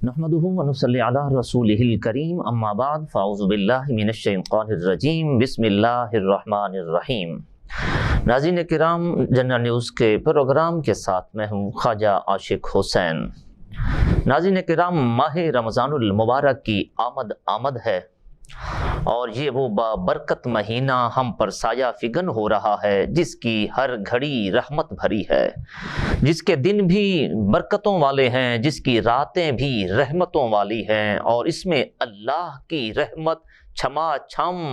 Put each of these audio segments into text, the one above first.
نحمده ونصلی علی رسوله الکریم اما بعد فاعوذ باللہ من الشیطان الرجیم بسم اللہ الرحمن الرحیم۔ ناظرین کرام، جنرل نیوز کے پروگرام کے ساتھ میں ہوں خواجہ عاشق حسین۔ ناظرین کرام، ماہ رمضان المبارک کی آمد ہے اور یہ وہ بابرکت مہینہ ہم پر سایہ فگن ہو رہا ہے، جس کی ہر گھڑی رحمت بھری ہے، جس کے دن بھی برکتوں والے ہیں، جس کی راتیں بھی رحمتوں والی ہیں، اور اس میں اللہ کی رحمت چھما چھم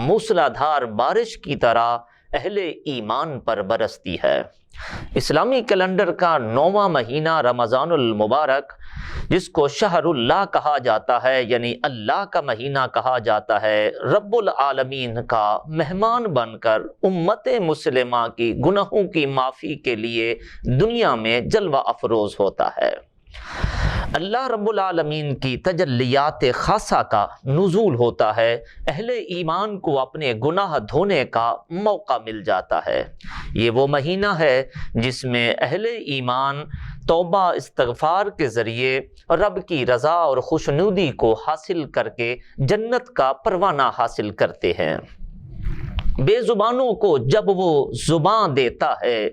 موسلادھار بارش کی طرح اہل ایمان پر برستی ہے۔ اسلامی کیلنڈر کا 9واں مہینہ رمضان المبارک، جس کو شہر اللہ کہا جاتا ہے، یعنی اللہ کا مہینہ کہا جاتا ہے، رب العالمین کا مہمان بن کر امت مسلمہ کی گناہوں کی معافی کے لیے دنیا میں جلوہ افروز ہوتا ہے۔ اللہ رب العالمین کی تجلیات خاصہ کا نزول ہوتا ہے، اہل ایمان کو اپنے گناہ دھونے کا موقع مل جاتا ہے۔ یہ وہ مہینہ ہے جس میں اہل ایمان توبہ استغفار کے ذریعے رب کی رضا اور خوشنودی کو حاصل کر کے جنت کا پروانہ حاصل کرتے ہیں۔ بے زبانوں کو جب وہ زبان دیتا ہے،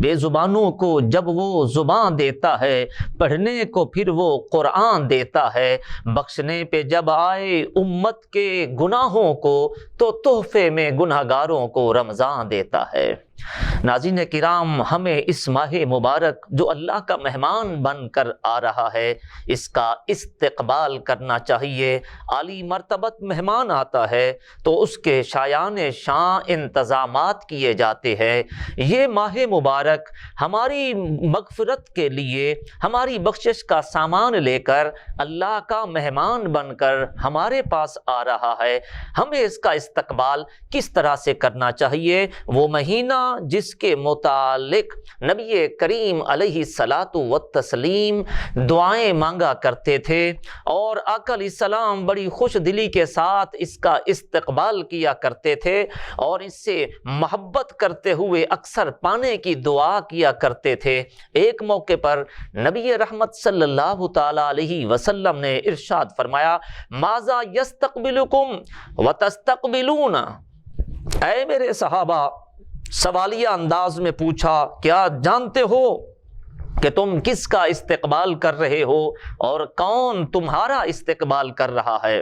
بے زبانوں کو جب وہ زبان دیتا ہے، پڑھنے کو پھر وہ قرآن دیتا ہے، بخشنے پہ جب آئے امت کے گناہوں کو تو تحفے میں گناہگاروں کو رمضان دیتا ہے۔ ناظرین کرام، ہمیں اس ماہ مبارک جو اللہ کا مہمان بن کر آ رہا ہے، اس کا استقبال کرنا چاہیے۔ عالی مرتبت مہمان آتا ہے تو اس کے شایان شان انتظامات کیے جاتے ہیں۔ یہ ماہ مبارک ہماری مغفرت کے لیے، ہماری بخشش کا سامان لے کر اللہ کا مہمان بن کر ہمارے پاس آ رہا ہے۔ ہمیں اس کا استقبال کس طرح سے کرنا چاہیے؟ وہ مہینہ جس کے متعلق نبی کریم علیہ الصلاۃ والتسلیم دعائیں مانگا کرتے تھے، اور آقا علیہ السلام بڑی خوش دلی کے ساتھ اس کا استقبال کیا کرتے تھے، اور اس سے محبت کرتے ہوئے اکثر پانے کی دعا کیا کرتے تھے۔ ایک موقع پر نبی رحمت صلی اللہ تعالی علیہ وسلم نے ارشاد فرمایا، ماذا یستقبلکم وتستقبلون، اے میرے صحابہ، سوالیہ انداز میں پوچھا، کیا جانتے ہو کہ تم کس کا استقبال کر رہے ہو اور کون تمہارا استقبال کر رہا ہے؟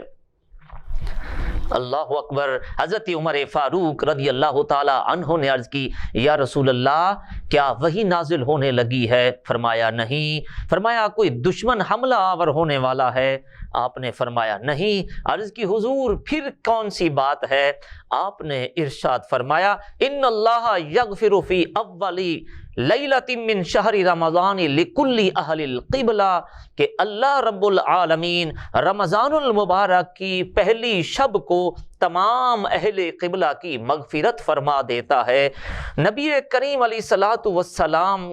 اللہ اکبر۔ حضرت عمر فاروق رضی اللہ تعالی عنہ نے عرض کی، یا رسول اللہ، کیا وحی نازل ہونے لگی ہے؟ فرمایا نہیں۔ فرمایا کوئی دشمن حملہ آور ہونے والا ہے؟ آپ نے فرمایا نہیں۔ عرض کی حضور پھر کون سی بات ہے؟ آپ نے ارشاد فرمایا، ان اللہ یغفر فی اولی لیلۃ من شہر رمضان لکل اہل القبلہ، کہ اللہ رب العالمین رمضان المبارک کی پہلی شب کو تمام اہل قبلہ کی مغفرت فرما دیتا ہے۔ نبی کریم علیہ الصلاۃ والسلام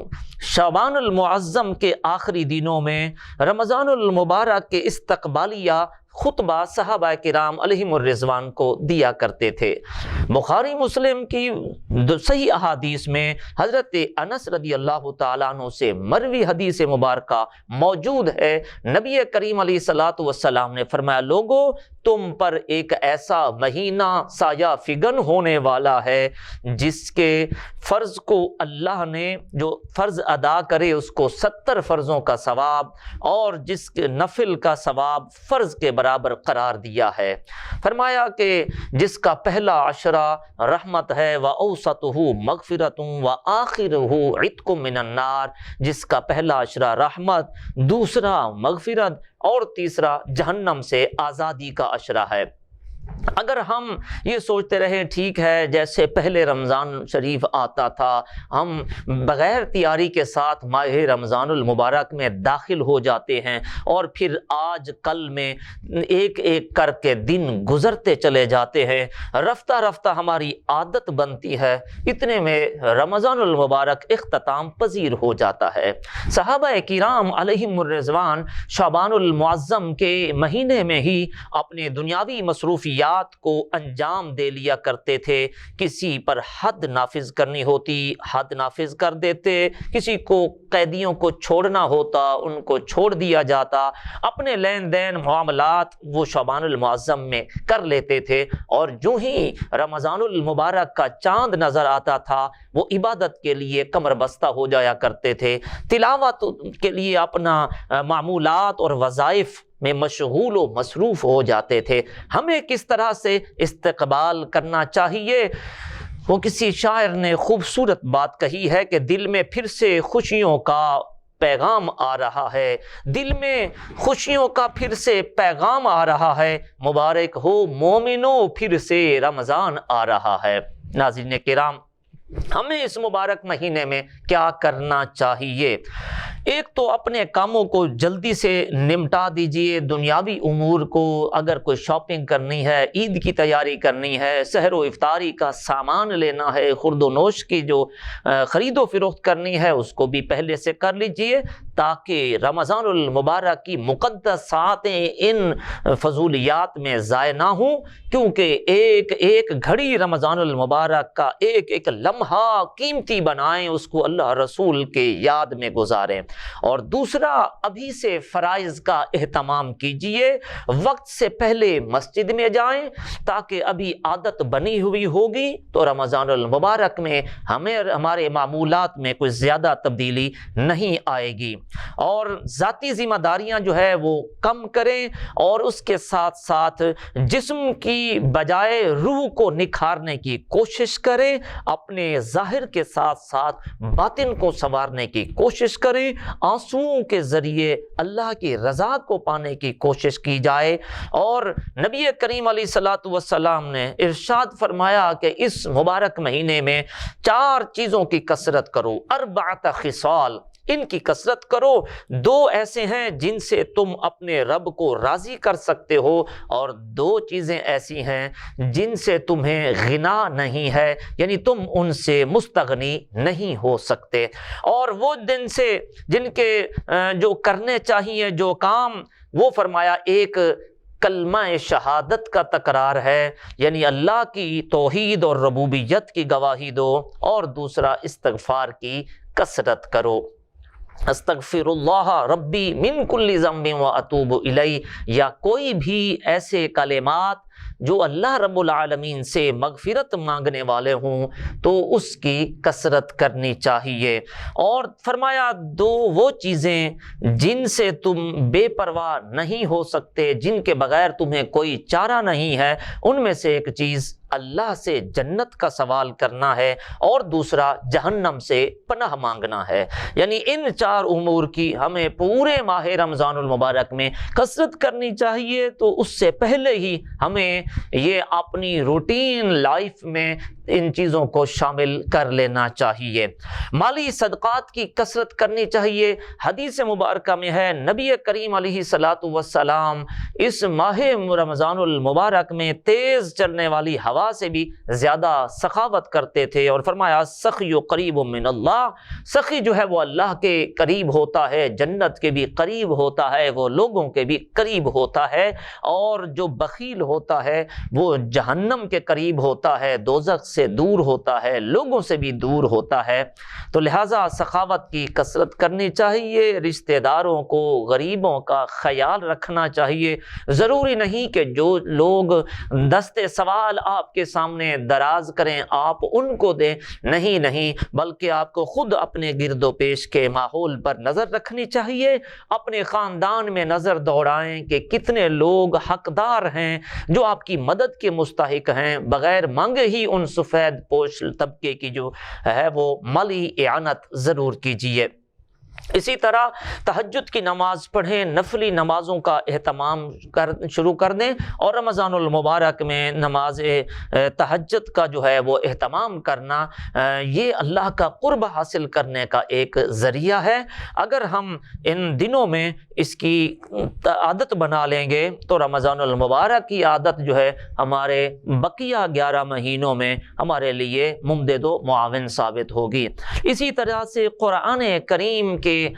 شعبان المعظم کے آخری دنوں میں رمضان المبارک کے استقبالیہ خطبہ صحابہ کرام علیہم الرضوان کو دیا کرتے تھے۔ بخاری مسلم کی صحیح احادیث میں حضرت انس رضی اللہ تعالیٰ عنہ سے مروی حدیث مبارکہ موجود ہے۔ نبی کریم علیہ الصلاۃ والسلام نے فرمایا، لوگو، تم پر ایک ایسا مہینہ سایہ فگن ہونے والا ہے جس کے فرض کو اللہ نے، جو فرض ادا کرے اس کو 70 فرضوں کا ثواب، اور جس کے نفل کا ثواب فرض کے برابر قرار دیا ہے۔ فرمایا کہ جس کا پہلا عشرہ رحمت ہے، وَأَوْسَطُهُ مَغْفِرَةٌ وَآخِرُهُ عِتْقٌ مِّنَ النَّارِ، جس کا پہلا عشرہ رحمت، دوسرا مغفرت، اور تیسرا جہنم سے آزادی کا عشرہ ہے۔ اگر ہم یہ سوچتے رہیں ٹھیک ہے، جیسے پہلے رمضان شریف آتا تھا، ہم بغیر تیاری کے ساتھ ماہ رمضان المبارک میں داخل ہو جاتے ہیں، اور پھر آج کل میں ایک ایک کر کے دن گزرتے چلے جاتے ہیں، رفتہ رفتہ ہماری عادت بنتی ہے، اتنے میں رمضان المبارک اختتام پذیر ہو جاتا ہے۔ صحابہ کرام علیہم الرضوان شعبان المعظم کے مہینے میں ہی اپنے دنیاوی مصروفیات معاملات کو انجام دے لیا کرتے تھے۔ کسی پر حد نافذ کرنی ہوتی حد نافذ کر دیتے، کسی کو قیدیوں کو چھوڑنا ہوتا ان کو چھوڑ دیا جاتا، اپنے لین دین معاملات وہ شعبان المعظم میں کر لیتے تھے، اور جو ہی رمضان المبارک کا چاند نظر آتا تھا وہ عبادت کے لیے کمر بستہ ہو جایا کرتے تھے، تلاوت کے لیے اپنا معمولات اور وظائف میں مشغول و مصروف ہو جاتے تھے۔ ہمیں کس طرح سے استقبال کرنا چاہیے؟ وہ کسی شاعر نے خوبصورت بات کہی ہے کہ دل میں پھر سے خوشیوں کا پیغام آ رہا ہے، دل میں خوشیوں کا پھر سے پیغام آ رہا ہے، مبارک ہو مومنو پھر سے رمضان آ رہا ہے۔ ناظرین کرام، ہمیں اس مبارک مہینے میں کیا کرنا چاہیے؟ ایک تو اپنے کاموں کو جلدی سے نمٹا دیجئے، دنیاوی امور کو، اگر کوئی شاپنگ کرنی ہے، عید کی تیاری کرنی ہے، سحر و افطاری کا سامان لینا ہے، خورد و نوش کی جو خرید و فروخت کرنی ہے اس کو بھی پہلے سے کر لیجئے، تاکہ رمضان المبارک کی مقدس ساعتیں ان فضولیات میں ضائع نہ ہوں، کیونکہ ایک ایک گھڑی رمضان المبارک کا ایک ایک لمحہ قیمتی بنائیں، اس کو اللہ رسول کے یاد میں گزاریں۔ اور دوسرا، ابھی سے فرائض کا اہتمام کیجئے، وقت سے پہلے مسجد میں جائیں، تاکہ ابھی عادت بنی ہوئی ہوگی تو رمضان المبارک میں ہمارے معمولات میں کوئی زیادہ تبدیلی نہیں آئے گی۔ اور ذاتی ذمہ داریاں جو ہے وہ کم کریں، اور اس کے ساتھ ساتھ جسم کی بجائے روح کو نکھارنے کی کوشش کریں، اپنے ظاہر کے ساتھ ساتھ باطن کو سنوارنے کی کوشش کریں، آنسوؤں کے ذریعے اللہ کی رضا کو پانے کی کوشش کی جائے۔ اور نبی کریم علیہ الصلوۃ والسلام نے ارشاد فرمایا کہ اس مبارک مہینے میں 4 چیزوں کی کثرت کرو، 4 خصال، ان کی کثرت کرو۔ 2 ایسے ہیں جن سے تم اپنے رب کو راضی کر سکتے ہو، اور 2 چیزیں ایسی ہیں جن سے تمہیں غنا نہیں ہے، یعنی تم ان سے مستغنی نہیں ہو سکتے۔ اور وہ دن سے جن کے جو کرنے چاہیے جو کام، وہ فرمایا ایک کلمہ شہادت کا تکرار ہے، یعنی اللہ کی توحید اور ربوبیت کی گواہی دو، اور دوسرا استغفار کی کثرت کرو۔ استغفر اللہ ربی من کل ذنب واتوب الیہ، یا کوئی بھی ایسے کلمات جو اللہ رب العالمین سے مغفرت مانگنے والے ہوں تو اس کی کثرت کرنی چاہیے۔ اور فرمایا 2 وہ چیزیں جن سے تم بے پرواہ نہیں ہو سکتے، جن کے بغیر تمہیں کوئی چارہ نہیں ہے، ان میں سے ایک چیز اللہ سے جنت کا سوال کرنا ہے، اور دوسرا جہنم سے پناہ مانگنا ہے۔ یعنی ان 4 امور کی ہمیں پورے ماہ رمضان المبارک میں کثرت کرنی چاہیے، تو اس سے پہلے ہی ہمیں یہ اپنی روٹین لائف میں ان چیزوں کو شامل کر لینا چاہیے۔ مالی صدقات کی کثرت کرنی چاہیے۔ حدیث مبارکہ میں ہے نبی کریم علیہ الصلوۃ والسلام اس ماہ رمضان المبارک میں تیز چلنے والی ہوا سے بھی زیادہ سخاوت کرتے تھے، اور فرمایا سخی قریب من اللہ، سخی جو ہے وہ اللہ کے قریب ہوتا ہے، جنت کے بھی قریب ہوتا ہے، وہ لوگوں کے بھی قریب ہوتا ہے، اور جو بخیل ہوتا ہے وہ جہنم کے قریب ہوتا ہے، دوزخ سے دور ہوتا ہے، لوگوں سے بھی دور ہوتا ہے۔ تو لہٰذا سخاوت کی کثرت کرنی چاہیے، رشتہ داروں کو، غریبوں کا خیال رکھنا چاہیے۔ ضروری نہیں کہ جو لوگ دستے سوال آپ کے سامنے دراز کریں آپ ان کو دیں، نہیں، بلکہ آپ کو خود اپنے گرد و پیش کے ماحول پر نظر رکھنی چاہیے، اپنے خاندان میں نظر دوڑائیں کہ کتنے لوگ حقدار ہیں جو آپ کی مدد کے مستحق ہیں، بغیر مانگے ہی ان سفید پوش طبقے کی جو ہے وہ مالی اعانت ضرور کیجیے۔ اسی طرح تہجد کی نماز پڑھیں، نفلی نمازوں کا اہتمام شروع کر دیں، اور رمضان المبارک میں نماز تہجد کا جو ہے وہ اہتمام کرنا یہ اللہ کا قرب حاصل کرنے کا ایک ذریعہ ہے۔ اگر ہم ان دنوں میں اس کی عادت بنا لیں گے تو رمضان المبارک کی عادت جو ہے ہمارے بقیہ 11 مہینوں میں ہمارے لیے ممدد و معاون ثابت ہوگی۔ اسی طرح سے قرآن کریم کے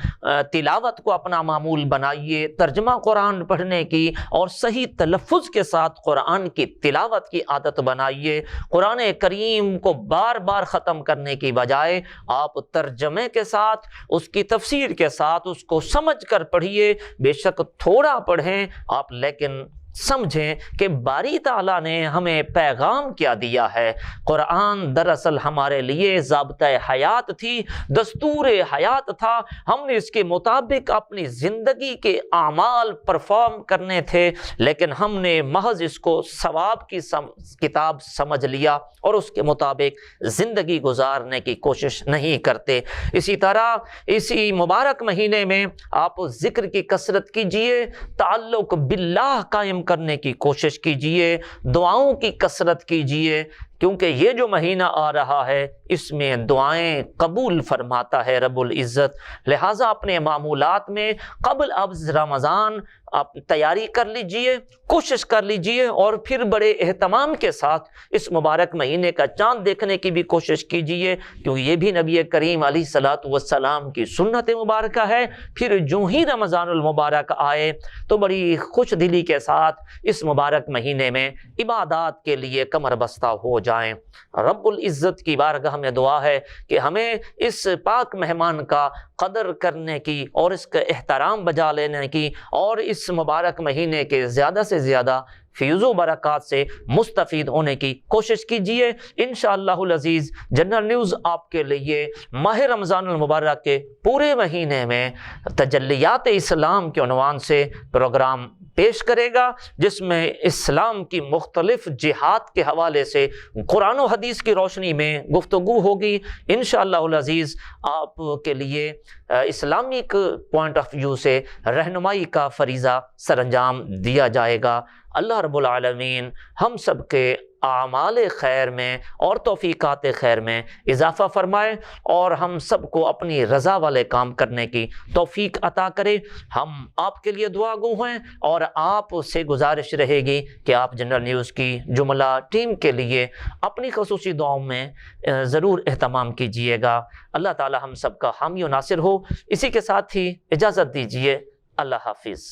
تلاوت کو اپنا معمول بنائیے، ترجمہ قرآن پڑھنے کی اور صحیح تلفظ کے ساتھ قرآن کی تلاوت کی عادت بنائیے۔ قرآن کریم کو بار بار ختم کرنے کی بجائے آپ ترجمے کے ساتھ، اس کی تفسیر کے ساتھ اس کو سمجھ کر پڑھیے۔ بے شک تھوڑا پڑھیں آپ، لیکن سمجھیں کہ باری تعالیٰ نے ہمیں پیغام کیا دیا ہے۔ قرآن دراصل ہمارے لیے ضابطہ حیات تھی، دستور حیات تھا، ہم نے اس کے مطابق اپنی زندگی کے اعمال پرفارم کرنے تھے، لیکن ہم نے محض اس کو ثواب کی کتاب سمجھ لیا اور اس کے مطابق زندگی گزارنے کی کوشش نہیں کرتے۔ اسی طرح اسی مبارک مہینے میں آپ ذکر کی کثرت کیجئے، تعلق باللہ قائم کرنے کی کوشش کیجئے، دعاؤں کی کثرت کیجئے، کیونکہ یہ جو مہینہ آ رہا ہے اس میں دعائیں قبول فرماتا ہے رب العزت۔ لہٰذا اپنے معمولات میں قبل اب رمضان آپ تیاری کر لیجئے، کوشش کر لیجئے، اور پھر بڑے اہتمام کے ساتھ اس مبارک مہینے کا چاند دیکھنے کی بھی کوشش کیجئے، کیونکہ یہ بھی نبی کریم علیہ الصلوۃ والسلام کی سنت مبارکہ ہے۔ پھر جو ہی رمضان المبارک آئے تو بڑی خوش دلی کے ساتھ اس مبارک مہینے میں عبادات کے لیے کمر بستہ ہو جائیں۔ رب العزت کی بارگاہ میں دعا ہے کہ ہمیں اس پاک مہمان کا قدر کرنے کی اور اس کا احترام بجا لینے کی اور اس مبارک مہینے کے زیادہ سے زیادہ فیض و برکات سے مستفید ہونے کی کوشش کیجئے۔ انشاءاللہ العزیز جنرل نیوز آپ کے لیے ماہ رمضان المبارک کے پورے مہینے میں تجلیات اسلام کے عنوان سے پروگرام پیش کرے گا، جس میں اسلام کی مختلف جہاد کے حوالے سے قرآن و حدیث کی روشنی میں گفتگو ہوگی۔ انشاءاللہ العزیز آپ کے لیے اسلامک پوائنٹ آف ویو سے رہنمائی کا فریضہ سر انجام دیا جائے گا۔ اللہ رب العالمین ہم سب کے اعمال خیر میں اور توفیقات خیر میں اضافہ فرمائے اور ہم سب کو اپنی رضا والے کام کرنے کی توفیق عطا کرے۔ ہم آپ کے لیے دعا گو ہیں اور آپ سے گزارش رہے گی کہ آپ جنرل نیوز کی جملہ ٹیم کے لیے اپنی خصوصی دعاؤں میں ضرور اہتمام کیجیے گا۔ اللہ تعالی ہم سب کا حامی و ناصر ہو۔ اسی کے ساتھ ہی اجازت دیجیے، اللہ حافظ۔